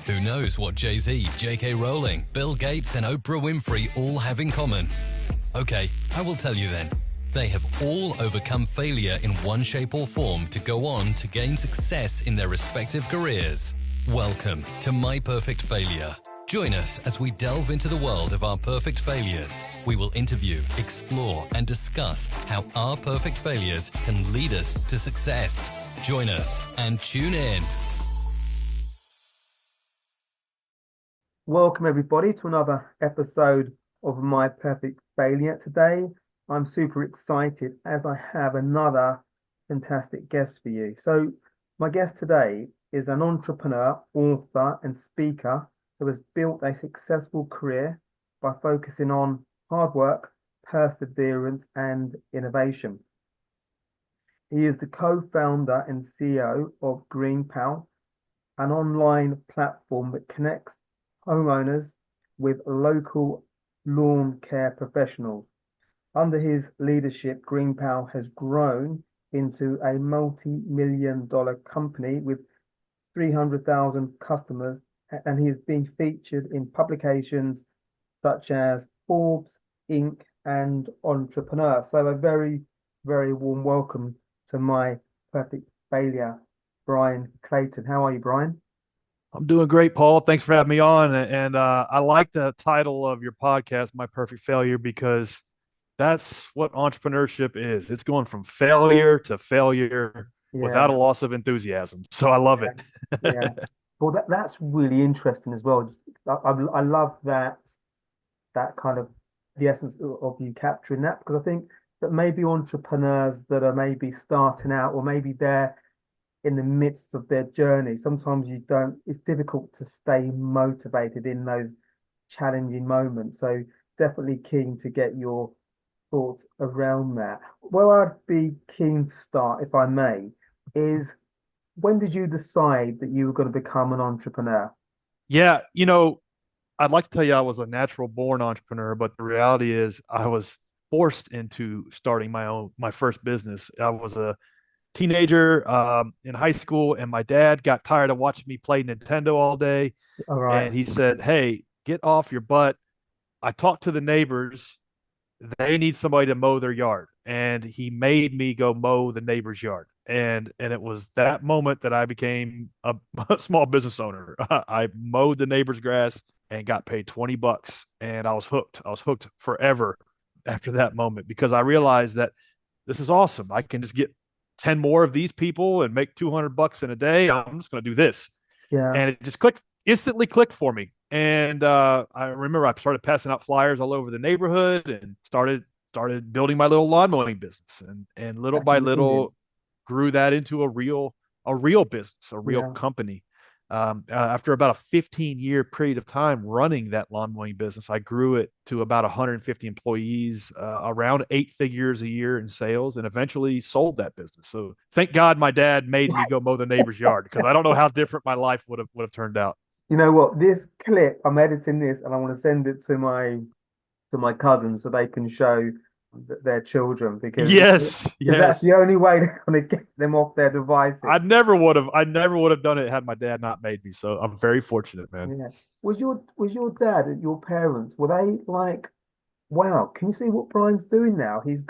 Who knows what Jay-Z, J.K. Rowling, Bill Gates and Oprah Winfrey all have in common? Okay, I will tell you then. They have all overcome failure in one shape or form to go on to gain success in their respective careers. Welcome to My Perfect Failure. Join us as we delve into the world of our perfect failures. We will interview, explore, and discuss how our perfect failures can lead us to success. Join us and tune in. Welcome everybody to another episode of My Perfect Failure. Today, I'm super excited as I have another fantastic guest for you. So my guest today is an entrepreneur, author, and speaker who has built a successful career by focusing on hard work, perseverance, and innovation. He is the co-founder and CEO of GreenPal, an online platform that connects homeowners with local lawn care professionals. Under his leadership, GreenPal has grown into a multi-million-dollar company with 300,000 customers, and he has been featured in publications such as Forbes, Inc. and Entrepreneur. So a very, very warm welcome to My Perfect Failure, Bryan Clayton. How are you, Bryan? I'm doing great, Paul. Thanks for having me on. And I like the title of your podcast, My Perfect Failure, because that's what entrepreneurship is. It's going from failure to failure without a loss of enthusiasm. So I love it. Yeah. Well, that's really interesting as well. I love that kind of the essence of you capturing that, because I think that maybe entrepreneurs that are maybe starting out, or maybe they're in the midst of their journey, sometimes it's difficult to stay motivated in those challenging moments. So definitely keen to get your thoughts around that. Where I'd be keen to start, if I may, is when did you decide that you were going to become an entrepreneur? Yeah, I'd like to tell you I was a natural born entrepreneur, but the reality is I was forced into starting my first business. I was a teenager in high school, and my dad got tired of watching me play Nintendo all day. All right. And he said, "Hey, get off your butt." I talked to the neighbors. They need somebody to mow their yard. And he made me go mow the neighbor's yard. And it was that moment that I became a small business owner. I mowed the neighbor's grass and got paid $20. And I was hooked. I was hooked forever after that moment, because I realized that this is awesome. I can just get 10 more of these people and make $200 in a day. I'm just going to do this. Yeah. And it just instantly clicked for me. And I remember I started passing out flyers all over the neighborhood and started building my little lawn mowing business, and little by little grew that into a real business, a real company. After about a 15-year period of time running that lawn mowing business, I grew it to about 150 employees, around 8 figures a year in sales, and eventually sold that business. So thank God my dad made me go mow the neighbor's yard, because I don't know how different my life would have turned out. You know what? This clip, I'm editing this and I want to send it to my cousins so they can show their children, because yes, that's the only way they're going to get them off their devices. I never would have done it had my dad not made me. So I'm very fortunate, man. Yeah. Was your dad and your parents, were they like, wow, can you see what Bryan's doing now? He's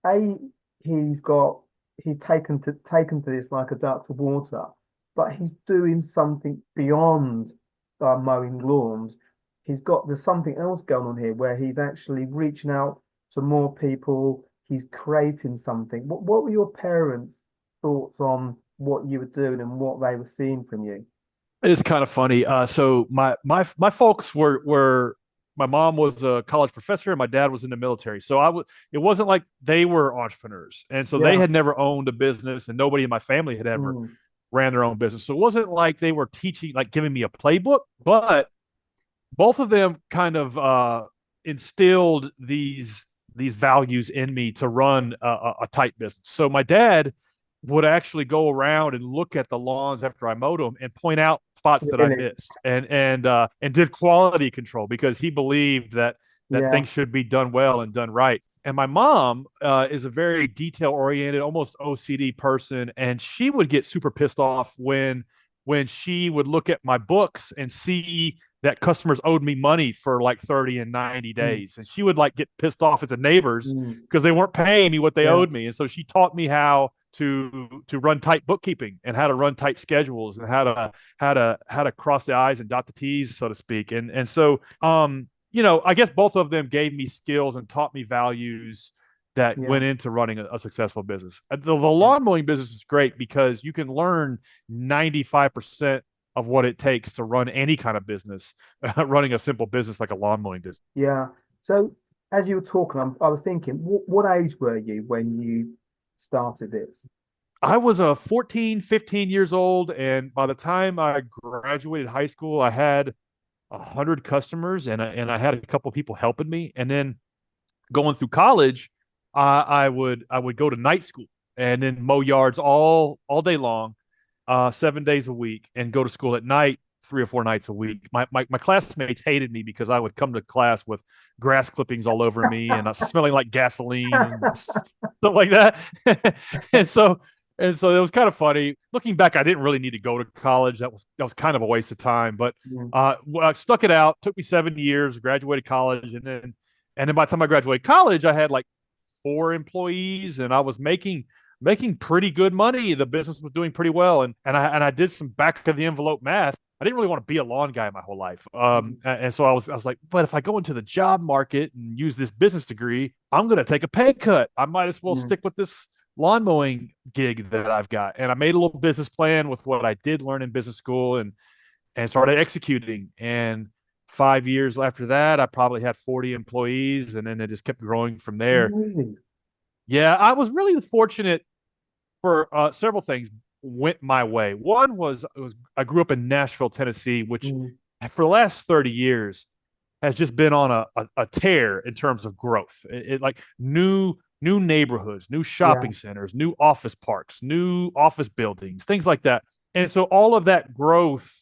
taken to this like a duck to water, but he's doing something beyond mowing lawns. There's something else going on here where he's actually reaching out to more people. He's creating something. What were your parents' thoughts on what you were doing and what they were seeing from you? It's kind of funny. So my folks were my mom was a college professor and my dad was in the military. So it wasn't like they were entrepreneurs, and so they had never owned a business, and nobody in my family had ever ran their own business. So it wasn't like they were teaching, like giving me a playbook, but both of them kind of instilled these values in me to run a tight business. So my dad would actually go around and look at the lawns after I mowed them and point out spots that I missed, and did quality control, because he believed that things should be done well and done right. And my mom is a very detail oriented, almost OCD person, and she would get super pissed off when when she would look at my books and see that customers owed me money for like 30 and 90 Mm. days. And she would like get pissed off at the neighbors Mm. because they weren't paying me what they Yeah. owed me. And so she taught me how to run tight bookkeeping and how to run tight schedules and how to cross the I's and dot the T's, so to speak. And so I guess both of them gave me skills and taught me values that Yeah. went into running a successful business. The lawn mowing business is great because you can learn 95% of what it takes to run any kind of business, running a simple business like a lawn mowing business. Yeah. So as you were talking, I was thinking, what age were you when you started this? I was 14, 15 years old. And by the time I graduated high school, I had 100 customers and I had a couple of people helping me. And then going through college, I would go to night school and then mow yards all day long, 7 days a week, and go to school at night 3 or 4 nights a week. My classmates hated me because I would come to class with grass clippings all over me and smelling like gasoline and stuff like that. and so and so it was kind of funny. Looking back, I didn't really need to go to college. That was kind of a waste of time. But Mm. I stuck it out. Took me 7 years. Graduated college, and then by the time I graduated college, I had like 4 employees, and I was making pretty good money. The business was doing pretty well, and I did some back of the envelope math. I didn't really want to be a lawn guy my whole life, and so I was like, but if I go into the job market and use this business degree, I'm going to take a pay cut. I might as well Mm. stick with this lawn mowing gig that I've got. And I made a little business plan with what I did learn in business school, and started executing. And 5 years after that, I probably had 40 employees, and then it just kept growing from there. Amazing. Yeah, I was really fortunate for several things went my way. One was I grew up in Nashville, Tennessee, which Mm. for the last 30 years has just been on a tear in terms of growth. It like new neighborhoods, new Yeah. shopping centers, new office parks, new office buildings, things like that. And so all of that growth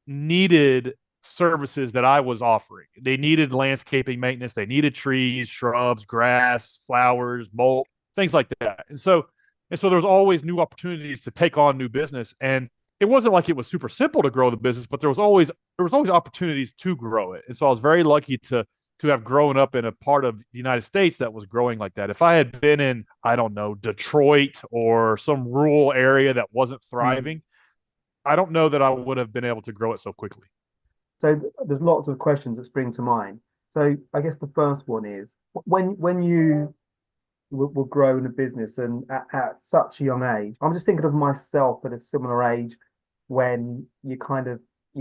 needed services that I was offering. They needed landscaping maintenance, they needed trees, shrubs, grass, flowers, mold, things like that. And so there was always new opportunities to take on new business. And it wasn't like it was super simple to grow the business, but there was always opportunities to grow it. And so I was very lucky to have grown up in a part of the United States that was growing like that. If I had been in, I don't know, Detroit or some rural area that wasn't Mm. thriving, I don't know that I would have been able to grow it so quickly. So there's lots of questions that spring to mind. So I guess the first one is when you will grow in a business and at such a young age, I'm just thinking of myself at a similar age when you're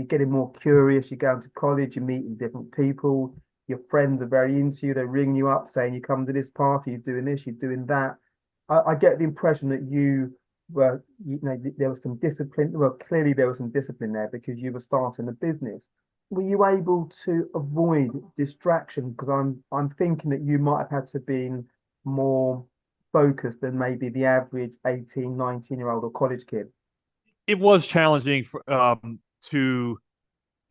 getting more curious, you're going to college, you're meeting different people, your friends are very into you, they ring you up saying you come to this party, you're doing this, you're doing that. I get the impression that there was some discipline. Well, clearly there was some discipline there because you were starting a business. Were you able to avoid distraction? Because I'm thinking that you might have had to been more focused than maybe the average 18, 19-year-old or college kid. It was challenging to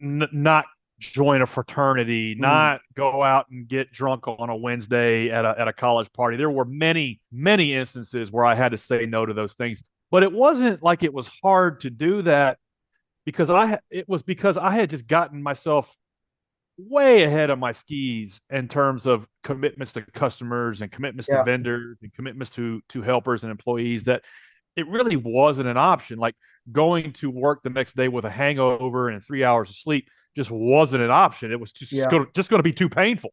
not join a fraternity, Mm. not go out and get drunk on a Wednesday at a college party. There were many, many instances where I had to say no to those things. But it wasn't like it was hard to do that it was because I had just gotten myself way ahead of my skis in terms of commitments to customers and commitments to Yeah, vendors and commitments to helpers and employees that it really wasn't an option. Like going to work the next day with a hangover and 3 hours of sleep just wasn't an option. It was yeah, just going to be too painful.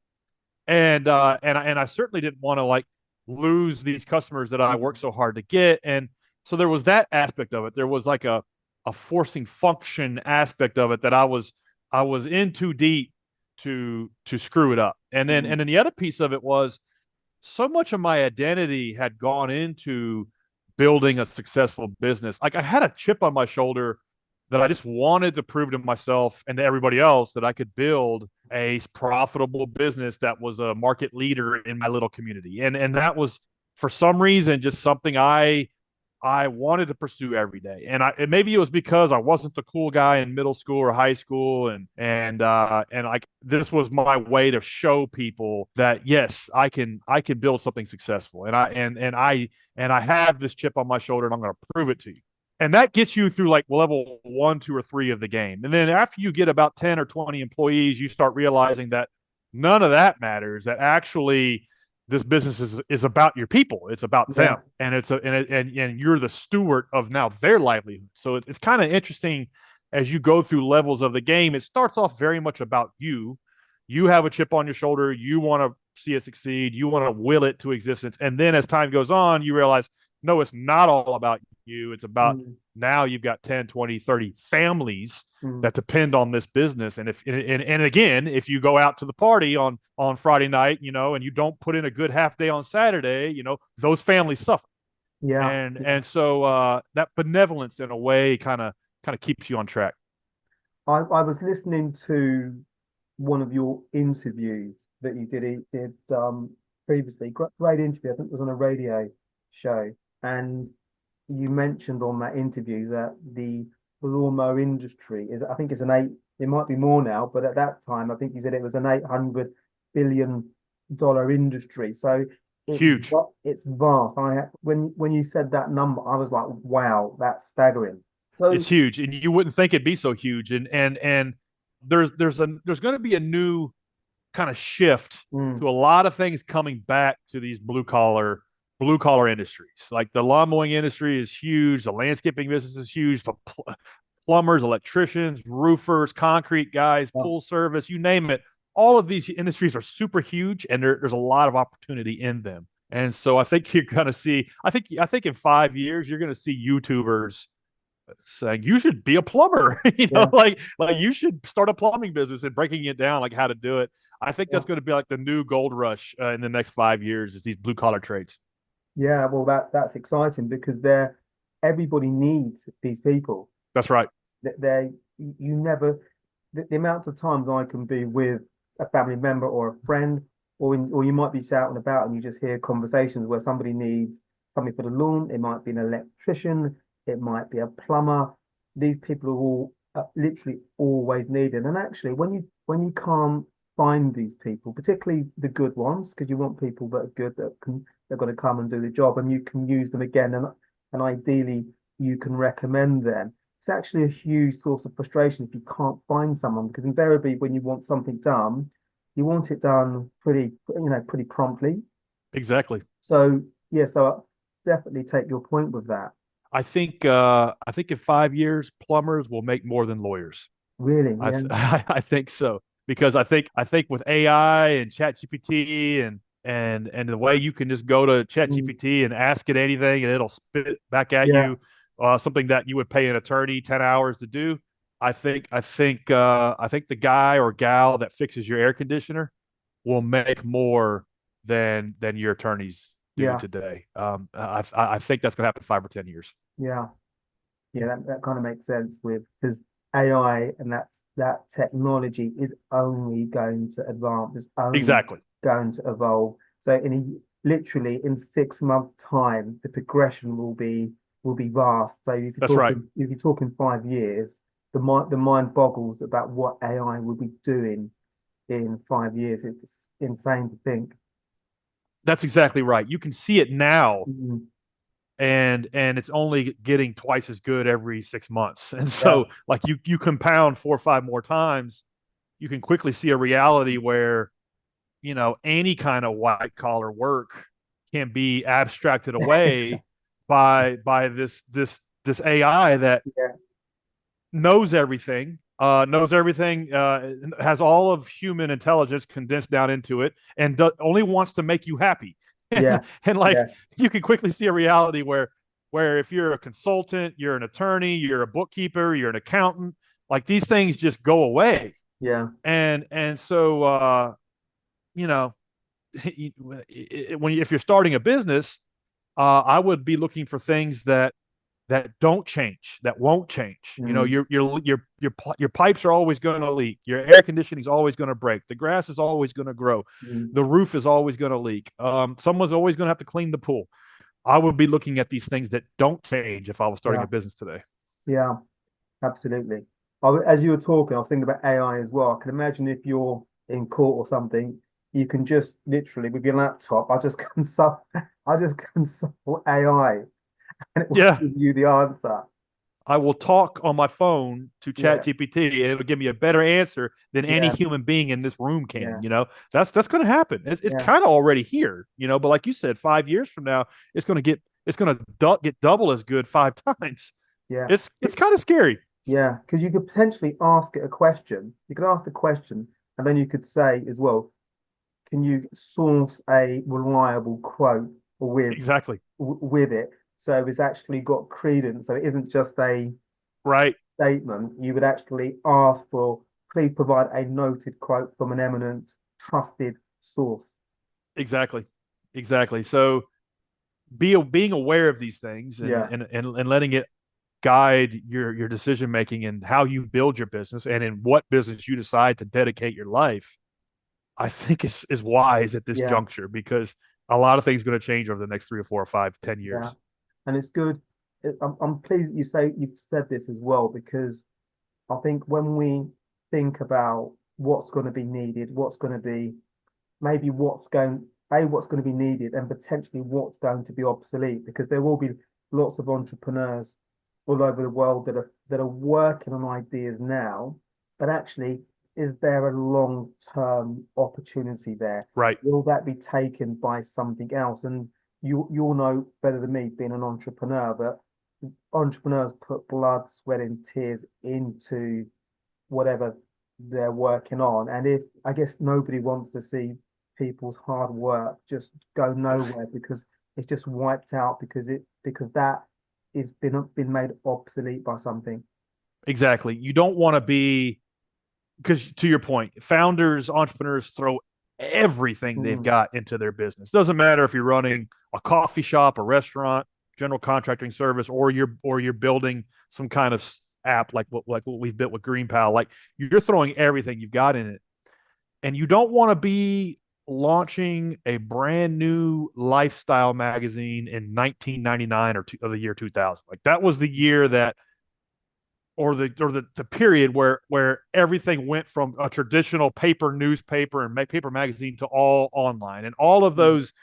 And I certainly didn't want to like lose these customers that I worked so hard to get. And so there was that aspect of it. There was like a forcing function aspect of it that I was in too deep to screw it up. And then the other piece of it was so much of my identity had gone into building a successful business. Like I had a chip on my shoulder that I just wanted to prove to myself and to everybody else that I could build a profitable business that was a market leader in my little community. And that was for some reason just something I wanted to pursue every day. And maybe it was because I wasn't the cool guy in middle school or high school, and like this was my way to show people that yes, I can build something successful, and I have this chip on my shoulder, and I'm going to prove it to you. And that gets you through like level 1, 2, or 3 of the game. And then after you get about 10 or 20 employees, you start realizing that none of that matters, that actually this business is about your people. It's about Yeah. them. And and you're the steward of now their livelihood. So it's kind of interesting as you go through levels of the game. It starts off very much about you. You have a chip on your shoulder. You want to see it succeed. You want to will it to existence. And then as time goes on, you realize, no, it's not all about you. It's about now you've got 10, 20, 30 families that depend on this business. And and again, if you go out to the party on Friday night, and you don't put in a good half day on Saturday, those families suffer. Yeah. And so that benevolence in a way kind of keeps you on track. I was listening to one of your interviews that you did previously. Great interview. I think it was on a radio show. And you mentioned on that interview that the lawnmower industry is, I think it's it might be more now, but at that time, I think you said it was an $800 billion industry. So it's huge. It's vast. When you said that number, I was like, wow, that's staggering. So it's huge, and you wouldn't think it'd be so huge. And there's going to be a new kind of shift to a lot of things coming back to these blue collar industries. Like the lawn mowing industry is huge. The landscaping business is huge. The plumbers, electricians, roofers, concrete guys, pool service, you name it. All of these industries are super huge, and there's a lot of opportunity in them. And so I think you're going to see, I think in 5 years, you're going to see YouTubers saying you should be a plumber, like you should start a plumbing business and breaking it down, like how to do it. I think that's going to be like the new gold rush in the next 5 years is these blue collar trades. Yeah, well, that's exciting because everybody needs these people. That's right. You never the amount of times I can be with a family member or a friend, or you might be out and about and you just hear conversations where somebody needs something for the lawn. It might be an electrician, it might be a plumber. These people are all literally always needed. And actually, when you can't find these people, particularly the good ones, because you want people that are good they're going to come and do the job, and you can use them again, and ideally you can recommend them. It's actually a huge source of frustration if you can't find someone, because invariably when you want something done, you want it done pretty promptly. Exactly. So yeah, so I definitely take your point with that. I think in 5 years, plumbers will make more than lawyers. Really? Yeah. I think so, because I think with AI and ChatGPT and the way you can just go to ChatGPT and ask it anything and it'll spit back at you something that you would pay an attorney 10 hours to do. I think the guy or gal that fixes your air conditioner will make more than your attorneys do today. I think that's going to happen 5 or 10 years. Yeah. That kind of makes sense because AI and that technology is only going to advance. It's only going to evolve. So literally in 6 months' time, the progression will be vast. So if you're talking 5 years, the mind boggles about what AI will be doing in 5 years. It's insane to think. That's exactly right. You can see it now, and it's only getting twice as good every 6 months. And so, like you compound 4 or 5 more times, you can quickly see a reality where, any kind of white collar work can be abstracted away by this AI that knows everything. Has all of human intelligence condensed down into it, and only wants to make you happy. And you can quickly see a reality where if you're a consultant, you're an attorney, you're a bookkeeper, you're an accountant, like these things just go away. And so if you're starting a business, I would be looking for things that don't change, that won't change. Your pipes are always going to leak. Your air conditioning is always going to break. The grass is always going to grow. The roof is always going to leak. Someone's always going to have to clean the pool. I would be looking at these things that don't change if I was starting a business today. Yeah, absolutely. As you were talking, I was thinking about AI as well. I can imagine if you're in court or something, you can just literally with your laptop, I just consult AI and it will give you the answer. I will talk on my phone to Yeah, chat GPT and it'll give me a better answer than any yeah, human being in this room can, yeah, that's going to happen. It's yeah, kind of already here, but like you said, 5 years from now, it's going to get double as good 5 times. yeah. It's kind of scary. Yeah, because you could potentially ask it a question. You could ask the question, and then you could say as well, can you source a reliable quote with Exactly. with it, so it's actually got credence, so it isn't just a Right. statement. You would actually ask for, please provide a noted quote from an eminent, trusted source. Exactly. Exactly. So being aware of these things and Yeah, and letting it guide your decision making and how you build your business and in what business you decide to dedicate your life, I think is wise at this yeah, juncture because a lot of things are going to change over the next 3 or 4 or 5, 10 years. yeah. And it's good. I'm pleased that you've said this as well, because I think when we think about what's going to be needed, what's going to be maybe what's going to be needed, and potentially what's going to be obsolete, because there will be lots of entrepreneurs all over the world that are working on ideas now, but actually, is there a long-term opportunity there? Right. Will that be taken by something else? And you'll know better than me, being an entrepreneur, that entrepreneurs put blood, sweat, and tears into whatever they're working on. And if I guess nobody wants to see people's hard work just go nowhere, because it's just wiped out, because that is been made obsolete by something. Exactly. You don't want to be because to your point, founders, entrepreneurs throw everything they've Mm, got into their business. Doesn't matter if you're running a coffee shop, a restaurant, general contracting service, or you're building some kind of app like what we've built with GreenPal. Like you're throwing everything you've got in it, and you don't want to be launching a brand new lifestyle magazine in 1999 or the year 2000. Like that was the year that or the period where everything went from a traditional paper newspaper and paper magazine to all online, and all of mm, those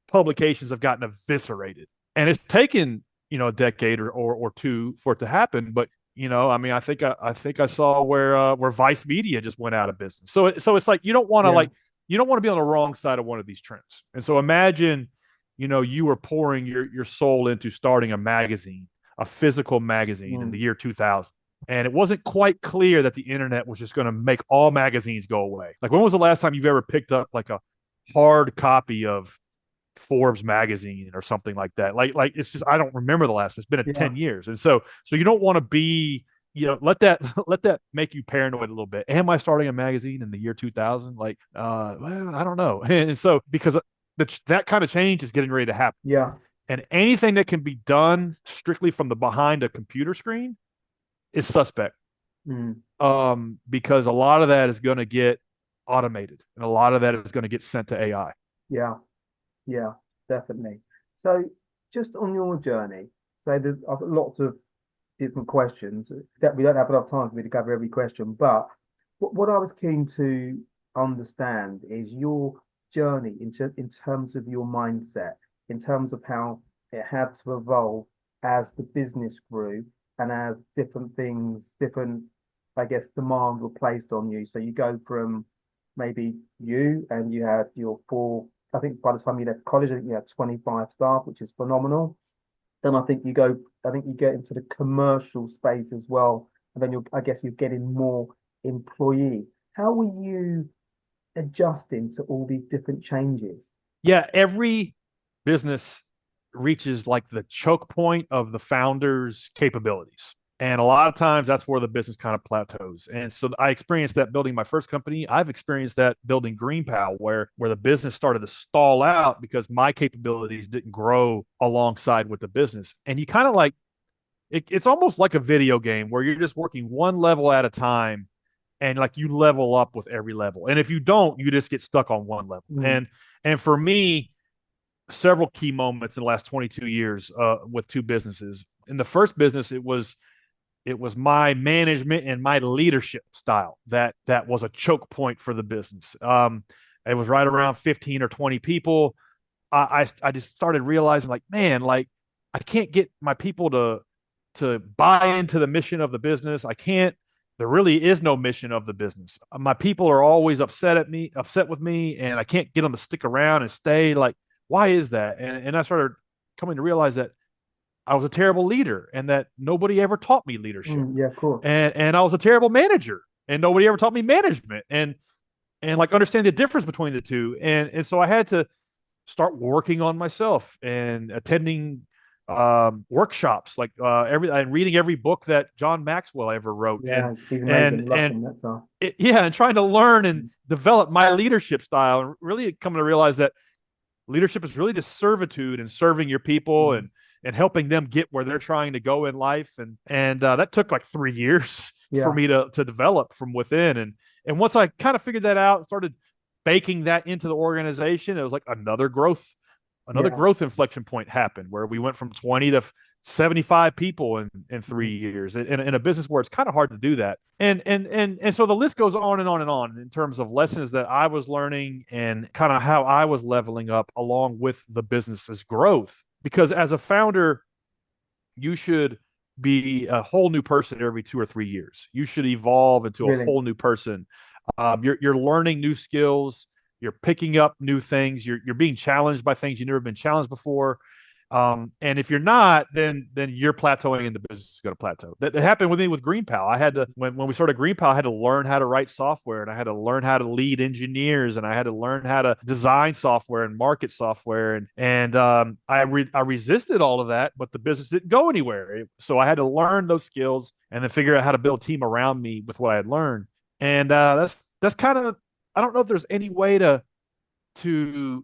publications have gotten eviscerated, and it's taken a decade or two for it to happen. But I mean, I think I saw where Vice Media just went out of business. So it's like yeah. you don't want to be on the wrong side of one of these trends. And so imagine you were pouring your soul into starting a magazine, a physical magazine in the Mm, year 2000. And it wasn't quite clear that the internet was just going to make all magazines go away. Like, when was the last time you've ever picked up like a hard copy of Forbes magazine or something like that? Like it's just I don't remember the last. It's been 10 years, and so you don't want to be let that let that make you paranoid a little bit. Am I starting a magazine in the year 2000? Like, well, I don't know. And so because that kind of change is getting ready to happen, yeah. and anything that can be done strictly from the behind a computer screen is suspect, Mm, because a lot of that is going to get automated and a lot of that is going to get sent to AI. yeah. Yeah, definitely. So, just on your journey, so I've got lots of different questions that we don't have enough time for me to cover every question. But what I was keen to understand is your journey in terms of your mindset, in terms of how it had to evolve as the business grew, and as different, I guess, demands were placed on you. So you go from maybe you and you had your four, I think by the time you left college, I think you had 25 staff, which is phenomenal. Then I think you get into the commercial space as well. And then I guess you're getting more employees. How were you adjusting to all these different changes? Yeah, every business reaches like the choke point of the founder's capabilities. And a lot of times that's where the business kind of plateaus. And so I experienced that building my first company. I've experienced that building GreenPal, where the business started to stall out because my capabilities didn't grow alongside with the business. And you kind of like it's almost like a video game where you're just working one level at a time, and like you level up with every level. And if you don't, you just get stuck on one level. Mm, And for me, several key moments in the last 22 years with two businesses. In the first business, it was my management and my leadership style that was a choke point for the business. It was right around 15 or 20 people. I just started realizing, like, man, like I can't get my people to buy into the mission of the business. I can't. There really is no mission of the business. My people are always upset with me, and I can't get them to stick around and stay. Like, why is that? And I started coming to realize that I was a terrible leader, and that nobody ever taught me leadership. Yeah, of course. And I was a terrible manager, and nobody ever taught me management, and like understand the difference between the two. And so I had to start working on myself and attending workshops, like and reading every book that John Maxwell ever wrote. Yeah, he's amazing. Love him, that's all. And trying to learn and develop my leadership style, and really coming to realize that leadership is really just servitude and serving your people and helping them get where they're trying to go in life. And that took like 3 years for me to develop from within. And once I kind of figured that out and started baking that into the organization, it was like another growth inflection point happened, where we went from 20 to 75 people in 3 years in a business where it's kind of hard to do that. And so the list goes on and on and on in terms of lessons that I was learning and kind of how I was leveling up along with the business's growth. Because as a founder, you should be a whole new person every 2 or 3 years. You should evolve into a whole new person. You're learning new skills. You're picking up new things. You're being challenged by things you've never been challenged before. And if you're not, then you're plateauing, and the business is going to plateau. That happened with me with GreenPal. I had to, when we started GreenPal, I had to learn how to write software, and I had to learn how to lead engineers, and I had to learn how to design software and market software. And I resisted all of that, but the business didn't go anywhere. So I had to learn those skills and then figure out how to build a team around me with what I had learned. And that's kind of, I don't know if there's any way to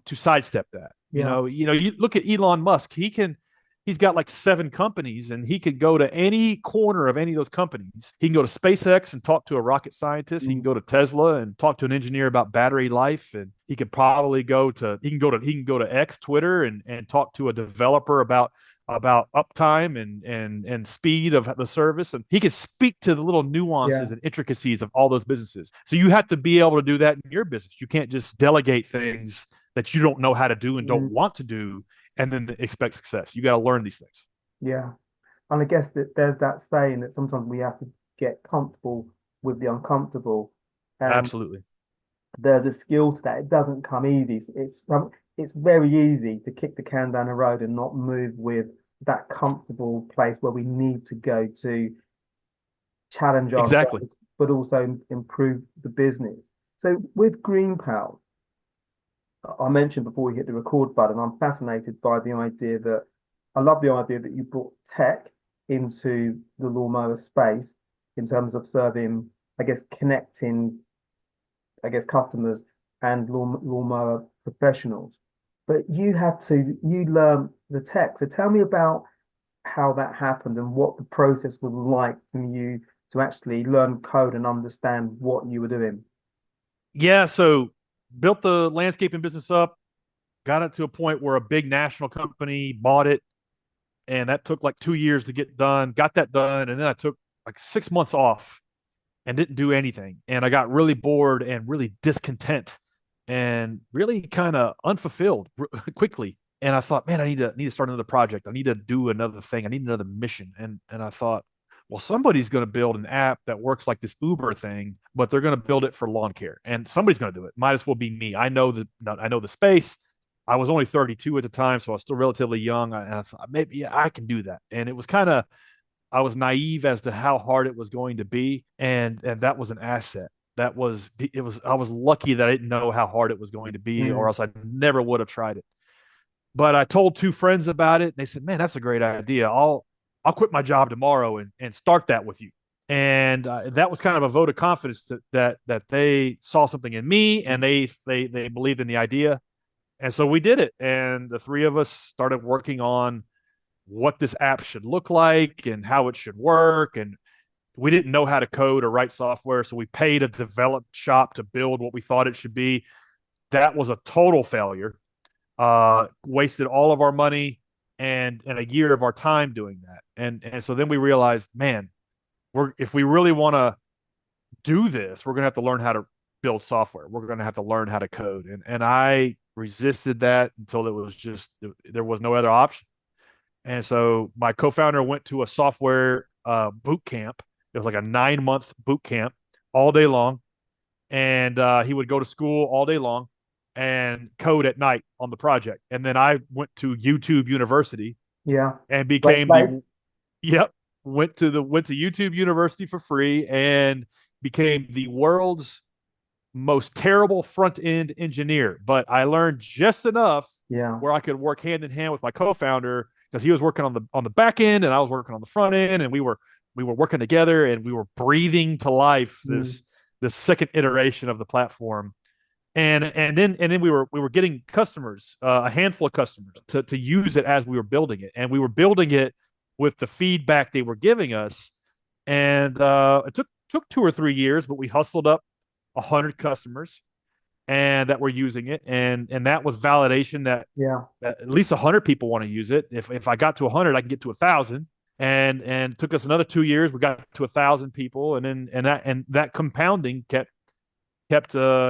sidestep that. You look at Elon Musk. He's got like 7 companies, and he could go to any corner of any of those companies. He can go to SpaceX and talk to a rocket scientist. He can go to Tesla and talk to an engineer about battery life. And he could probably go to X, Twitter, and talk to a developer about uptime and speed of the service. And he can speak to the little nuances and intricacies of all those businesses. So you have to be able to do that in your business. You can't just delegate things that you don't know how to do and don't want to do and then expect success. You got to learn these things. Yeah. And I guess that there's that saying that sometimes we have to get comfortable with the uncomfortable. Absolutely. There's a skill to that. It doesn't come easy. It's very easy to kick the can down the road and not move with that comfortable place where we need to go to challenge ourselves, but also improve the business. So with GreenPal, I mentioned before we hit the record button, I'm fascinated by the idea that I love the idea that you brought tech into the lawnmower space in terms of serving, I guess, connecting, customers and lawnmower professionals. But you learn the tech. So tell me about how that happened and what the process was like for you to actually learn code and understand what you were doing. Yeah, so built the landscaping business up, got it to a point where a big national company bought it, and that took like 2 years to get done. Got that done, and then I took like 6 months off and didn't do anything. And I got really bored and really discontent and really kind of unfulfilled quickly. And I thought, man, I need to start another project. I need to do another thing. I need another mission. And I thought, well, somebody's going to build an app that works like this Uber thing, but they're going to build it for lawn care, and somebody's going to do it. Might as well be me. I know the space. I was only 32 at the time, so I was still relatively young. And I thought maybe I can do that. And it was I was naive as to how hard it was going to be, and that was an asset. I was lucky that I didn't know how hard it was going to be, or else I never would have tried it. But I told 2 friends about it, and they said, "Man, that's a great idea. I'll quit my job tomorrow and start that with you." And that was kind of a vote of confidence that they saw something in me, and they believed in the idea. And so we did it. And the 3 of us started working on what this app should look like and how it should work. And we didn't know how to code or write software, so we paid a development shop to build what we thought it should be. That was a total failure. Wasted all of our money and a year of our time doing that. And so then we realized, man, if we really want to do this, we're going to have to learn how to build software. We're going to have to learn how to code. And I resisted that until there was no other option. And so my co-founder went to a software boot camp. It was like a 9-month boot camp all day long. And he would go to school all day long and code at night on the project. And then I went to YouTube University Yeah. and Great became place. yep, went to YouTube University for free and became the world's most terrible front end engineer. But I learned just enough Yeah. where I could work hand in hand with my co-founder because he was working on the back end and I was working on the front end, and we were working together and we were breathing to life Mm. this second iteration of the platform. And then we were getting customers, a handful of customers to use it as we were building it, and we were building it with the feedback they were giving us. And it took 2 or 3 years, but we hustled up 100 customers and that were using it, and that was validation that Yeah. at least 100 people want to use it. If I got to 100, I can get to 1,000. And it took us another 2 years. We got to 1,000 people, and that compounding kept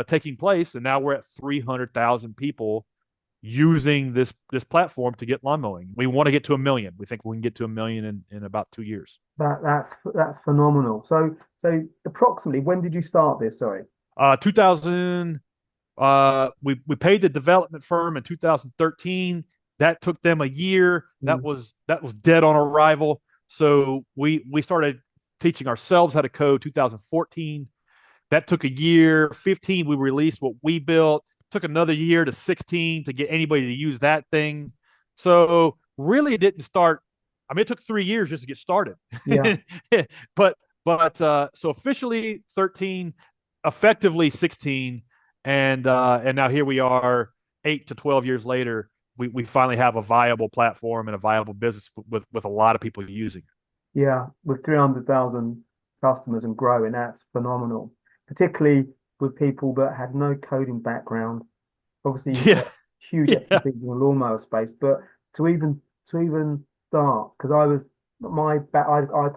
taking place, and now we're at 300,000 people using this platform to get lawn mowing. We want to get to 1 million. We think we can get to 1 million in about 2 years. That's phenomenal. So approximately when did you start this? Sorry. 2000. We paid the development firm in 2013. That took them a year. That Mm. was dead on arrival. So we started teaching ourselves how to code 2014. That took a year. 15, we released what we built. Took another year to 16 to get anybody to use that thing. So really, it didn't start. I mean, it took 3 years just to get started. Yeah. But so officially 13, effectively 16, and now here we are, 8 to 12 years later. We finally have a viable platform and a viable business with a lot of people using it. Yeah. With 300,000 customers and growing, that's phenomenal. Particularly with people that had no coding background. Obviously, you've Yeah, got huge yeah, expertise in the lawnmower space, but to even start, because I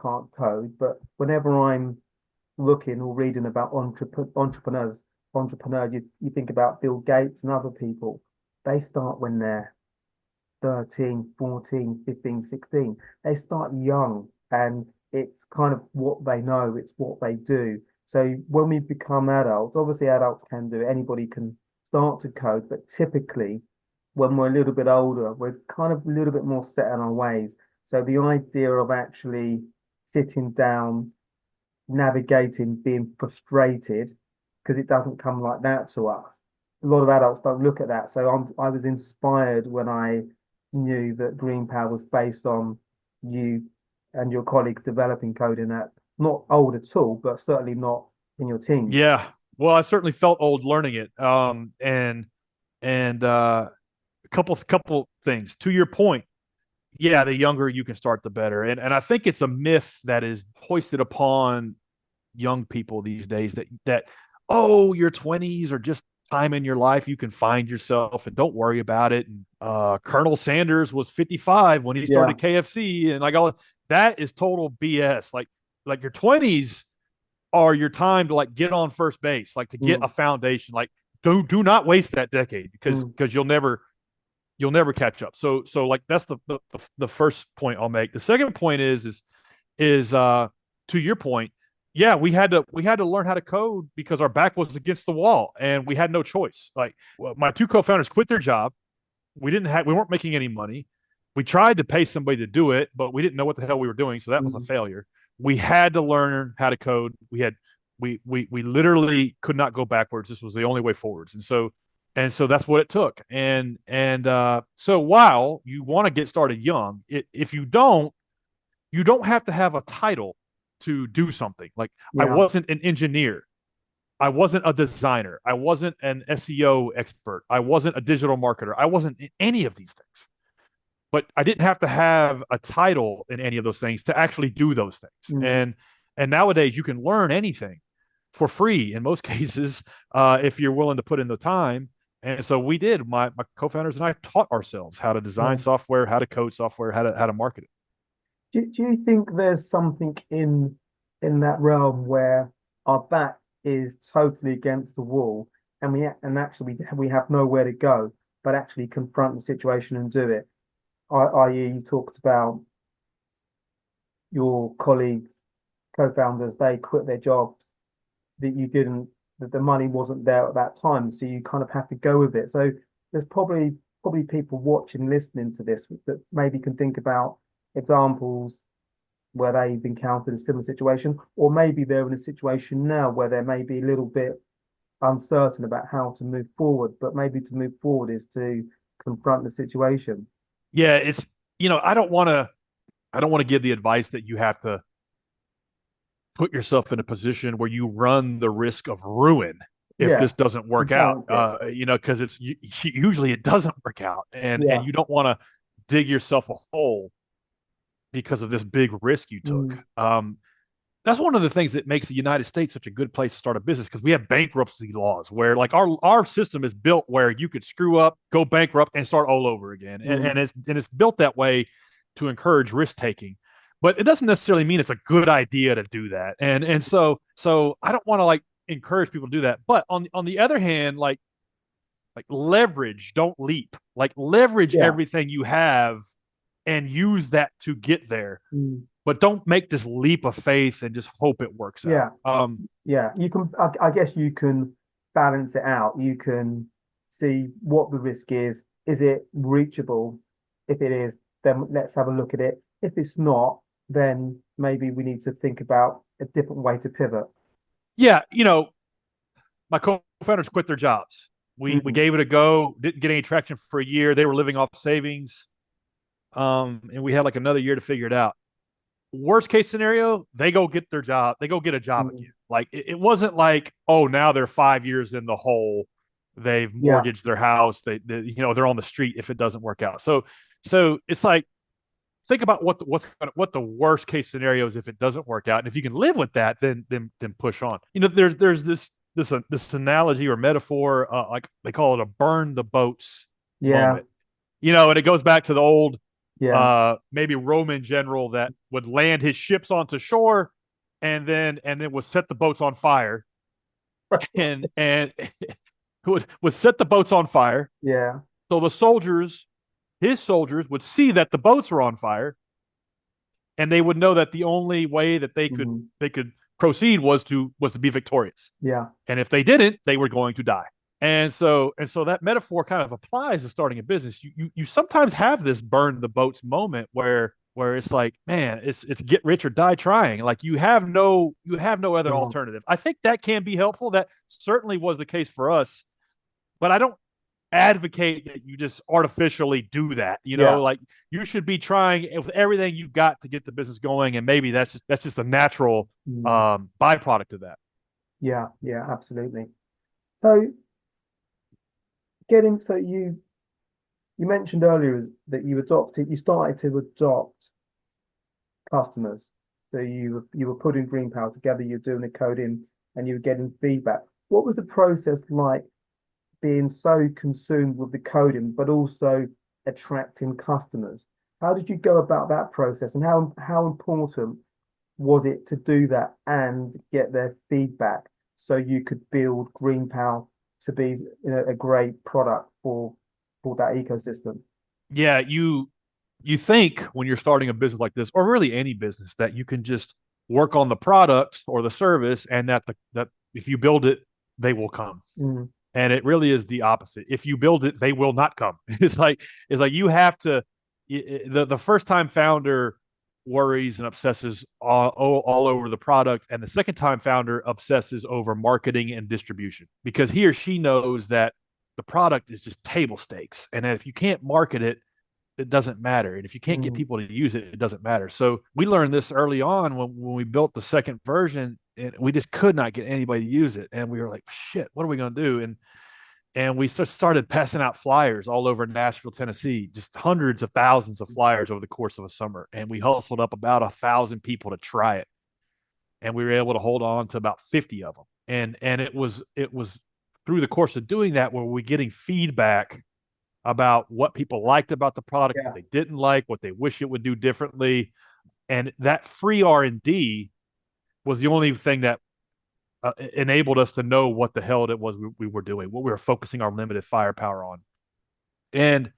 can't code, but whenever I'm looking or reading about entrepreneurs, you think about Bill Gates and other people. They start when they're 13, 14, 15, 16. They start young, and it's kind of what they know, it's what they do. So when we become adults, obviously adults can do it, anybody can start to code, but typically when we're a little bit older, we're kind of a little bit more set in our ways. So the idea of actually sitting down, navigating, being frustrated, because it doesn't come like that to us. A lot of adults don't look at that. So I was inspired when I knew that GreenPal was based on you and your colleagues developing code in that. Not old at all, but certainly not in your teens. yeah. Well, I certainly felt old learning it. And a couple things to your point. Yeah, the younger you can start, the better. And I think it's a myth that is hoisted upon young people these days that oh, your 20s are just time in your life. You can find yourself and don't worry about it. And Colonel Sanders was 55 when he Yeah. started KFC, and like all that is total BS. Like your 20s are your time to like get on first base, like to get Mm, a foundation. Like do not waste that decade because mm, you'll never catch up. So like that's the first point I'll make. The second point is to your point. Yeah, we had to learn how to code because our back was against the wall and we had no choice. Like my two co-founders quit their job. We weren't making any money. We tried to pay somebody to do it, but we didn't know what the hell we were doing, so that was a mm. failure. We had to learn how to code. We literally could not go backwards. This was the only way forwards. And so that's what it took. And so while you want to get started young, if you don't have to have a title to do something. Like I Yeah. wasn't an engineer. I wasn't a designer. I wasn't an SEO expert. I wasn't a digital marketer. I wasn't any of these things. But I didn't have to have a title in any of those things to actually do those things. Mm. And nowadays you can learn anything for free in most cases if you're willing to put in the time. And so we did. My co-founders and I taught ourselves how to design Yeah. software, how to code software, how to market it. Do you think there's something in that realm where our back is totally against the wall, and actually we have nowhere to go but actually confront the situation and do it? i.e., you talked about your colleagues, co-founders, they quit their jobs, that you didn't, that the money wasn't there at that time, so you kind of have to go with it. So there's probably people watching, listening to this that maybe can think about examples where they've encountered a similar situation, or maybe they're in a situation now where they may be a little bit uncertain about how to move forward, but maybe to move forward is to confront the situation. Yeah, it's I don't want to give the advice that you have to put yourself in a position where you run the risk of ruin if Yeah, this doesn't to work out. balance it. Because it's usually it doesn't work out, and Yeah. you don't want to dig yourself a hole because of this big risk you took. Mm, That's one of the things that makes the United States such a good place to start a business, because we have bankruptcy laws where like our system is built where you could screw up, go bankrupt, and start all over again, mm, and it's built that way to encourage risk taking. But it doesn't necessarily mean it's a good idea to do that, and so I don't want to like encourage people to do that. But on the other hand, like leverage, don't leap. Like leverage yeah. everything you have and use that to get there, Mm, but don't make this leap of faith and just hope it works out. yeah. Yeah. You can, I guess you can balance it out. You can see what the risk is. Is it reachable? If it is, then let's have a look at it. If it's not, then maybe we need to think about a different way to pivot. Yeah, my co-founders quit their jobs. We Mm, gave it a go. Didn't get any traction for a year. They were living off savings, and we had like another year to figure it out. Worst case scenario, they go get their job. They go get a job mm, again. Like it wasn't like, oh, now they're 5 years in the hole. They've yeah. mortgaged their house. They're on the street if it doesn't work out. So it's like, think about what the worst case scenario is if it doesn't work out, and if you can live with that, then push on. There's this analogy or metaphor, like they call it a burn the boats Yeah. moment. And it goes back to the old Yeah. maybe Roman general that would land his ships onto shore and then would set the boats on fire and would set the boats on fire. Yeah. So his soldiers would see that the boats were on fire, and they would know that the only way that Mm, they could proceed was to be victorious. yeah. And if they didn't, they were going to die. And so that metaphor kind of applies to starting a business. You sometimes have this burn the boats moment where it's like, man, it's get rich or die trying. Like you have no other Yeah. alternative. I think that can be helpful. That certainly was the case for us, but I don't advocate that you just artificially do that. Yeah. Like you should be trying with everything you've got to get the business going, and maybe that's just a natural Mm, byproduct of that. yeah. Yeah. Absolutely. So getting so you mentioned earlier that you started to adopt customers. So you were putting GreenPal together, you're doing the coding and you were getting feedback. What was the process like being so consumed with the coding, but also attracting customers? How did you go about that process and how important was it to do that and get their feedback so you could build GreenPal to be, a great product for that ecosystem? Yeah, you think when you're starting a business like this, or really any business, that you can just work on the product or the service, and that if you build it, they will come. Mm, And it really is the opposite. If you build it, they will not come. It's like you have to. The first time founder worries and obsesses all over the product, and the second time founder obsesses over marketing and distribution, because he or she knows that the product is just table stakes, and that if you can't market it, it doesn't matter. And if you can't get mm, people to use it, it doesn't matter. So we learned this early on when we built the second version, and we just could not get anybody to use it. And we were like, shit, what are we going to do? And we started passing out flyers all over Nashville, Tennessee, just hundreds of thousands of flyers over the course of a summer. And we hustled up about 1,000 people to try it. And we were able to hold on to about 50 of them. And it was through the course of doing that where we were getting feedback about what people liked about the product, what yeah. they didn't like, what they wish it would do differently. And that free R&D was the only thing that enabled us to know what the hell it was we were doing, what we were focusing our limited firepower on. And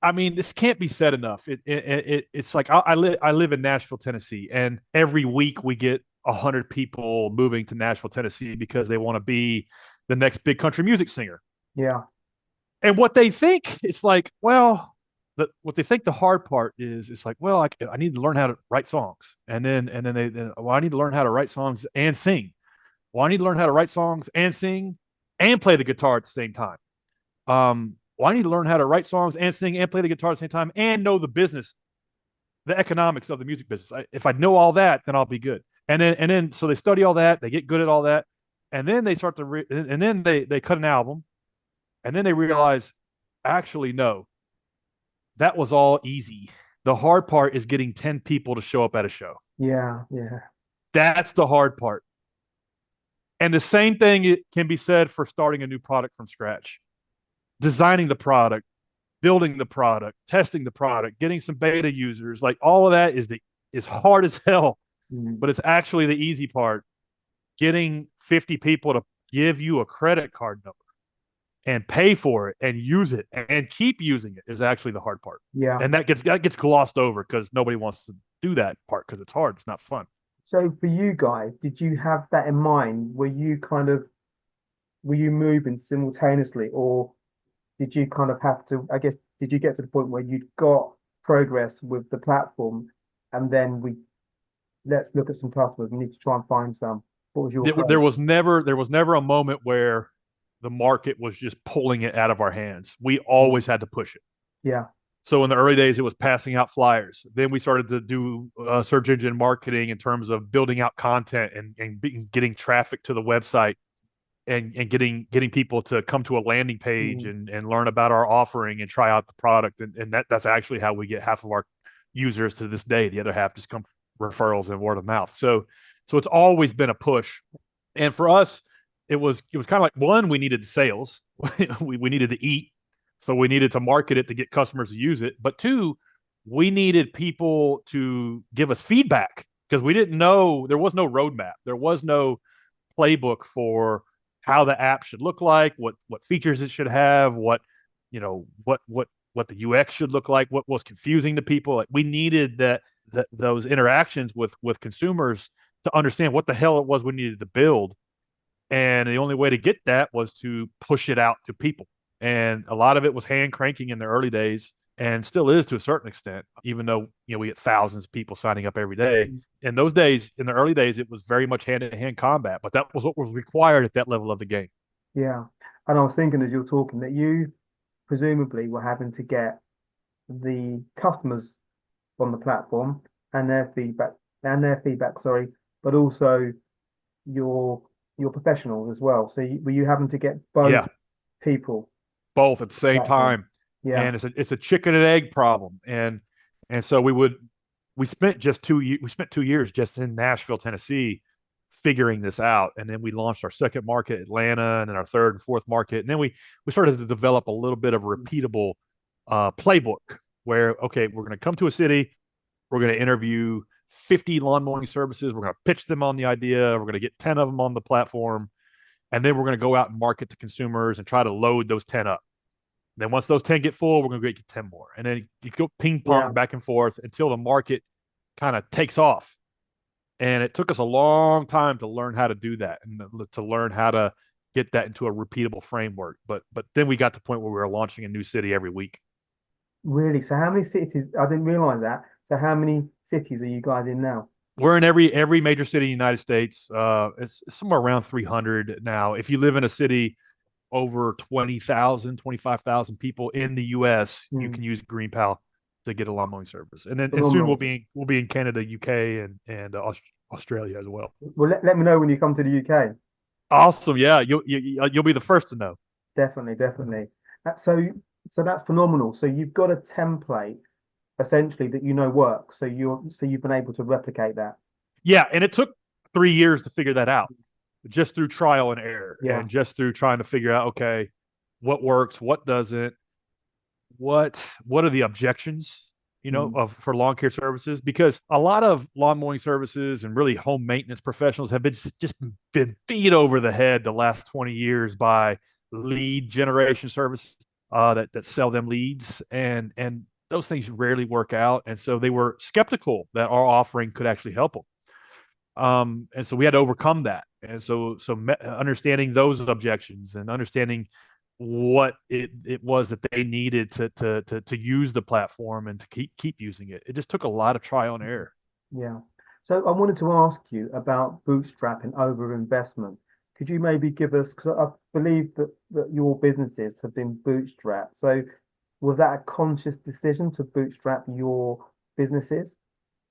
I mean, this can't be said enough. It's like I live in Nashville, Tennessee, and every week we get 100 people moving to Nashville, Tennessee because they want to be the next big country music singer. Yeah. And what they think, it's like, well, what they think the hard part is, it's like, well, I need to learn how to write songs, well, I need to learn how to write songs and sing. Well, I need to learn how to write songs and sing and play the guitar at the same time. Well, I need to learn how to write songs and sing and play the guitar at the same time and know the business, the economics of the music business. If I know all that, then I'll be good. And then so they study all that, they get good at all that, and then they start to and then they cut an album, and then they realize, actually, no, that was all easy. The hard part is getting 10 people to show up at a show. Yeah. Yeah. That's the hard part. And the same thing can be said for starting a new product from scratch. Designing the product, building the product, testing the product, getting some beta users, like all of that is hard as hell, but it's actually the easy part. Getting 50 people to give you a credit card number and pay for it and use it and keep using it is actually the hard part. Yeah. And that gets glossed over because nobody wants to do that part because it's hard. It's not fun. So for you guys, did you have that in mind? Were you moving simultaneously, or did you kind of have to, I guess, did you get to the point where you'd got progress with the platform and then let's look at some customers, we need to try and find some? What was your There was never a moment where the market was just pulling it out of our hands. We always had to push it. Yeah. So in the early days, it was passing out flyers. Then we started to do search engine marketing in terms of building out content and getting traffic to the website and getting people to come to a landing page and learn about our offering and try out the product. And that's actually how we get half of our users to this day. The other half just come from referrals and word of mouth. So it's always been a push. And for us, it was kind of like, one, we needed sales. we needed to eat. So we needed to market it to get customers to use it. But two, we needed people to give us feedback because we didn't know, there was no roadmap. There was no playbook for how the app should look like, what features it should have, what the UX should look like, what was confusing to people. Like, we needed those interactions with consumers to understand what the hell it was we needed to build. And the only way to get that was to push it out to people. And a lot of it was hand cranking in the early days, and still is to a certain extent, even though we get thousands of people signing up every day. In those days, in the early days, it was very much hand-to-hand combat, but that was what was required at that level of the game. Yeah. And I was thinking as you're talking that you presumably were having to get the customers on the platform and their feedback, sorry, but also your professionals as well. So were you having to get both people? Both at the same time. Yeah. And it's a chicken and egg problem. And so we spent 2 years just in Nashville, Tennessee, figuring this out. And then we launched our second market, Atlanta, and then our third and fourth market. And then we started to develop a little bit of a repeatable playbook where, okay, we're going to come to a city, we're going to interview 50 lawn mowing services, we're going to pitch them on the idea, we're going to get 10 of them on the platform, and then we're going to go out and market to consumers and try to load those 10 up. Then once those 10 get full, we're going to get 10 more. And then you go ping pong back and forth until the market kind of takes off. And it took us a long time to learn how to do that and to learn how to get that into a repeatable framework. But then we got to the point where we were launching a new city every week. Really? So how many cities? I didn't realize that. So how many cities are you guys in now? We're in every major city in the United States. It's somewhere around 300 now. If you live in a city over 20,000, 25,000 people in the U.S., you can use GreenPal to get a lawn mowing service. And then soon we'll be in Canada, UK, and Australia as well. Well, let me know when you come to the UK. Awesome. Yeah, you'll be the first to know. Definitely. So that's phenomenal. So you've got a template essentially that works. So you've been able to replicate that. Yeah, and it took 3 years to figure that out, just through trial and error, and just through trying to figure out, okay, what works, what doesn't, what are the objections, for lawn care services, because a lot of lawn mowing services and really home maintenance professionals have been beat over the head the last 20 years by lead generation services. that sell them leads, and those things rarely work out. And so they were skeptical that our offering could actually help them. And so we had to overcome that. And so understanding those objections and understanding what it was that they needed to use the platform and to keep using it. It just took a lot of trial and error. Yeah. So I wanted to ask you about bootstrapping over investment. Could you maybe give us, because I believe that your businesses have been bootstrapped. So was that a conscious decision to bootstrap your businesses?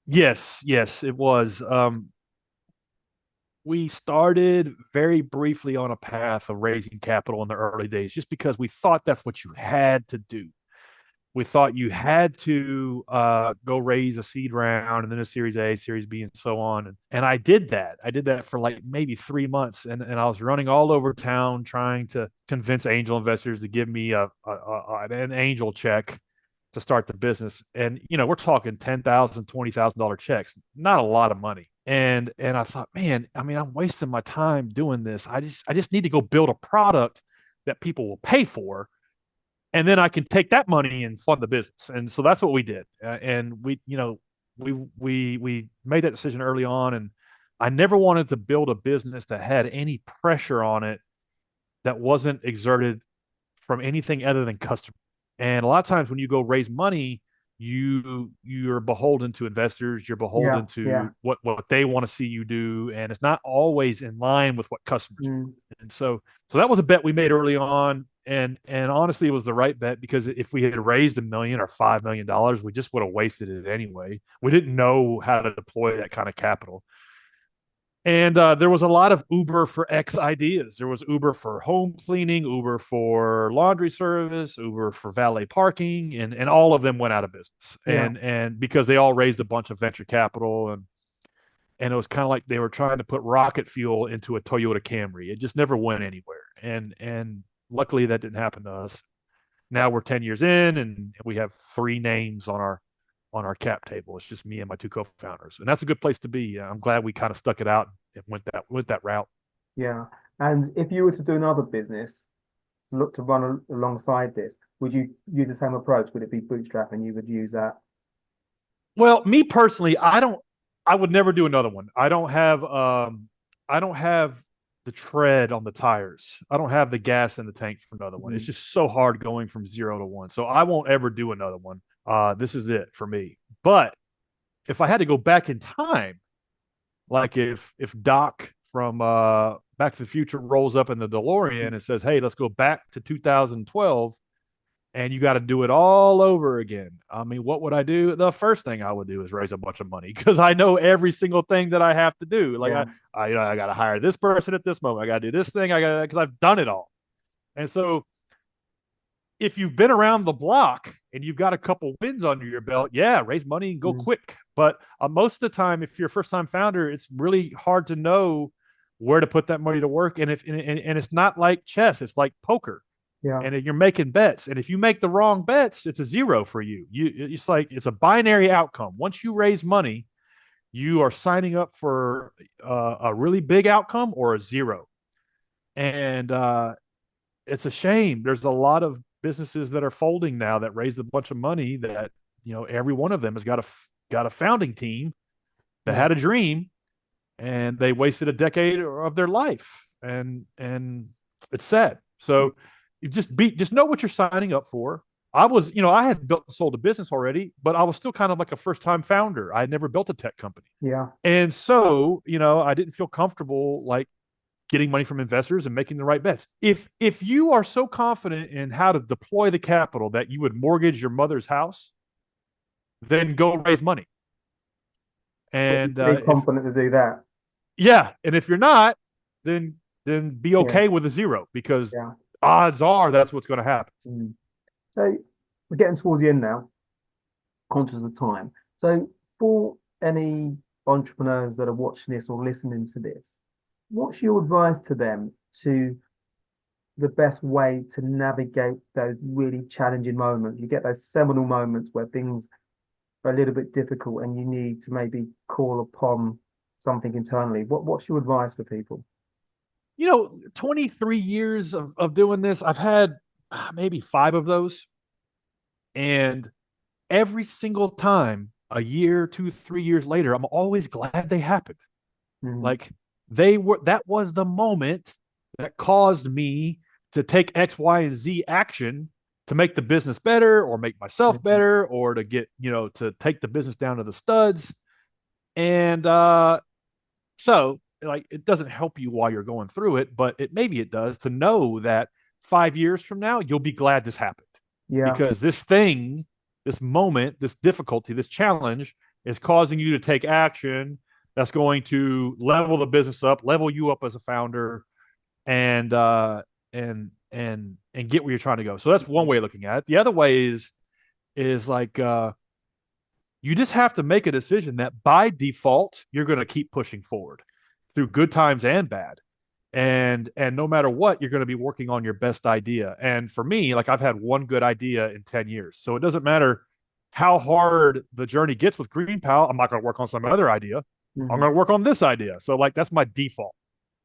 Yes, it was. We started very briefly on a path of raising capital in the early days, just because we thought that's what you had to do. We thought you had to go raise a seed round and then a Series A, Series B, and so on. And I did that. I did that for like maybe 3 months, and I was running all over town trying to convince angel investors to give me an angel check to start the business. And we're talking $10,000, $20,000 checks, not a lot of money. And I thought, man, I mean, I'm wasting my time doing this. I just need to go build a product that people will pay for, and then I can take that money and fund the business. And so that's what we did. And we made that decision early on. And I never wanted to build a business that had any pressure on it that wasn't exerted from anything other than customer. And a lot of times when you go raise money, you're beholden to investors. You're beholden to what they want to see you do, and it's not always in line with what customers want. And so that was a bet we made early on, and honestly, it was the right bet, because if we had raised $1 million or $5 million, we just would have wasted it anyway. We didn't know how to deploy that kind of capital. And there was a lot of Uber for X ideas. There was Uber for home cleaning, Uber for laundry service, Uber for valet parking, and all of them went out of business. Yeah. And because they all raised a bunch of venture capital, and it was kind of like they were trying to put rocket fuel into a Toyota Camry. It just never went anywhere. And luckily that didn't happen to us. Now we're 10 years in, and we have 3 names on our cap table. It's just me and my 2 co-founders, and that's a good place to be. I'm glad we kind of stuck it out and went that route. Yeah. And if you were to do another business, look to run alongside this, would you use the same approach? Would it be bootstrapping? You would use that? Well, me personally, I would never do another one. I don't have the tread on the tires. I don't have the gas in the tank for another one. It's just so hard going from 0 to 1. So I won't ever do another one. This is it for me. But if I had to go back in time, like if Doc from Back to the Future rolls up in the DeLorean and says, "Hey, let's go back to 2012, and you got to do it all over again." I mean, what would I do? The first thing I would do is raise a bunch of money, because I know every single thing that I have to do. Like I got to hire this person at this moment. I got to do this thing. Because I've done it all. And so if you've been around the block and you've got a couple wins under your belt, raise money and go quick. But most of the time, if you're a first-time founder, it's really hard to know where to put that money to work. And it's not like chess; it's like poker. Yeah. And you're making bets. And if you make the wrong bets, it's a 0 for you. It's a binary outcome. Once you raise money, you are signing up for a really big outcome or a 0. And it's a shame. There's a lot of businesses that are folding now that raised a bunch of money that, every one of them has got a founding team that had a dream, and they wasted a decade of their life. And it's sad. So you just know what you're signing up for. I had built and sold a business already, but I was still kind of like a first-time founder. I had never built a tech company. Yeah. And so, I didn't feel comfortable like getting money from investors and making the right bets. If you are so confident in how to deploy the capital that you would mortgage your mother's house, then go raise money. And be confident to do that. Yeah. And if you're not, then be okay with a 0, because odds are that's what's going to happen. So we're getting towards the end now, conscious of the time. So for any entrepreneurs that are watching this or listening to this, what's your advice to them to the best way to navigate those really challenging moments? You get those seminal moments where things are a little bit difficult and you need to maybe call upon something internally. What's your advice for people? 23 years of doing this, I've had maybe 5 of those. And every single time, a year, 2, 3 years later, I'm always glad they happened. Like that was the moment that caused me to take X, Y, and Z action to make the business better or make myself better or to get, to take the business down to the studs. And so like it doesn't help you while you're going through it, but maybe it does to know that 5 years from now, you'll be glad this happened. Yeah. Because this thing, this moment, this difficulty, this challenge is causing you to take action that's going to level the business up, level you up as a founder, and get where you're trying to go. So that's one way of looking at it. The other way is like you just have to make a decision that by default you're going to keep pushing forward through good times and bad. And no matter what, you're going to be working on your best idea. And for me, like I've had one good idea in 10 years. So it doesn't matter how hard the journey gets with GreenPal. I'm not going to work on some other idea. I'm going to work on this idea. So like that's my default.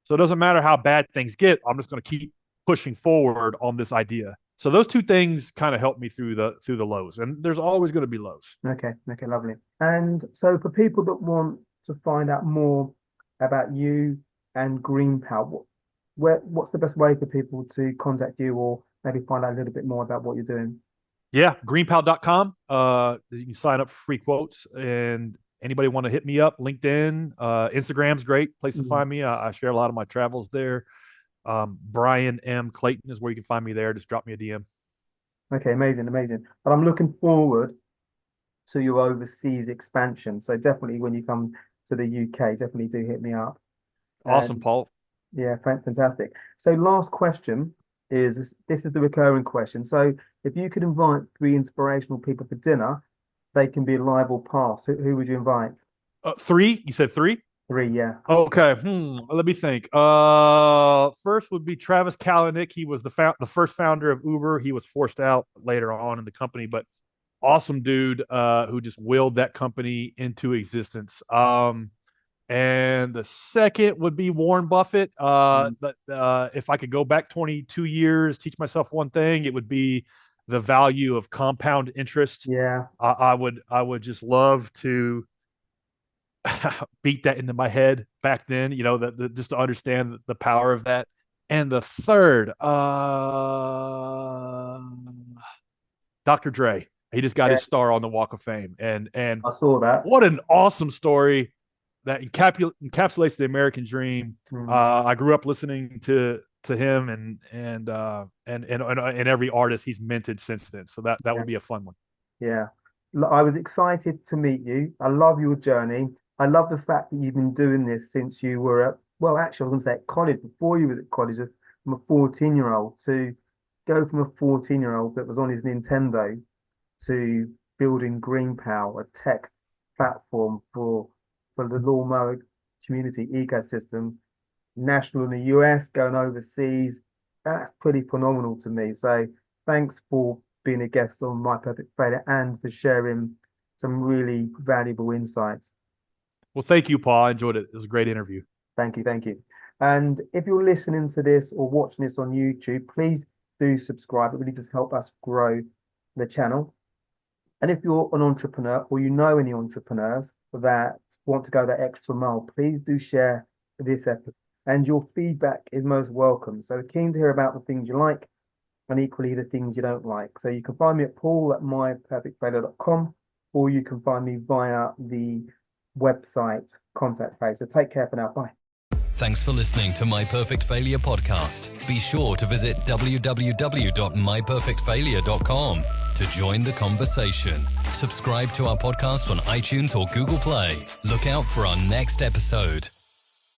So it doesn't matter how bad things get. I'm just going to keep pushing forward on this idea. So those two things kind of help me through the lows. And there's always going to be lows. Okay, lovely. And so for people that want to find out more about you and GreenPal, what's the best way for people to contact you or maybe find out a little bit more about what you're doing? Yeah, greenpal.com. You can sign up for free quotes, and anybody want to hit me up, LinkedIn, Instagram's great place to find me. I share a lot of my travels there. Bryan M. Clayton is where you can find me there. Just drop me a DM. Okay, amazing. But I'm looking forward to your overseas expansion. So definitely when you come to the UK, definitely do hit me up. Awesome, Paul. Yeah, fantastic. So last question is, this is the recurring question. So if you could invite 3 inspirational people for dinner, they can be live or pass. Who would you invite? 3? You said 3? 3, yeah. Okay. Let me think. First would be Travis Kalanick. He was the first founder of Uber. He was forced out later on in the company, but awesome dude who just willed that company into existence. And the second would be Warren Buffett. But if I could go back 22 years, teach myself one thing, it would be the value of compound interest. Yeah. I would just love to beat that into my head back then, just to understand the power of that. And the third, Dr. Dre. He just got his star on the Walk of Fame. And I saw that. What an awesome story that encapsulates the American dream. I grew up listening to him and every artist he's minted since then. So that would be a fun one. Yeah. I was excited to meet you. I love your journey. I love the fact that you've been doing this since you were actually, I was going to say at college, before you was at college, from a 14-year-old to go from a 14-year-old that was on his Nintendo to building GreenPal, a tech platform for the lawnmower community ecosystem, national in the US, going overseas. That's pretty phenomenal to me. So thanks for being a guest on My Perfect Failure and for sharing some really valuable insights. Well, thank you, Paul. I enjoyed it. It was a great interview. Thank you. And if you're listening to this or watching this on YouTube, please do subscribe. It really does help us grow the channel. And if you're an entrepreneur or you know any entrepreneurs that want to go that extra mile, please do share this episode. And your feedback is most welcome. So keen to hear about the things you like and equally the things you don't like. So you can find me at paul@myperfectfailure.com, or you can find me via the website contact page. So take care for now. Bye. Thanks for listening to My Perfect Failure podcast. Be sure to visit www.myperfectfailure.com to join the conversation. Subscribe to our podcast on iTunes or Google Play. Look out for our next episode.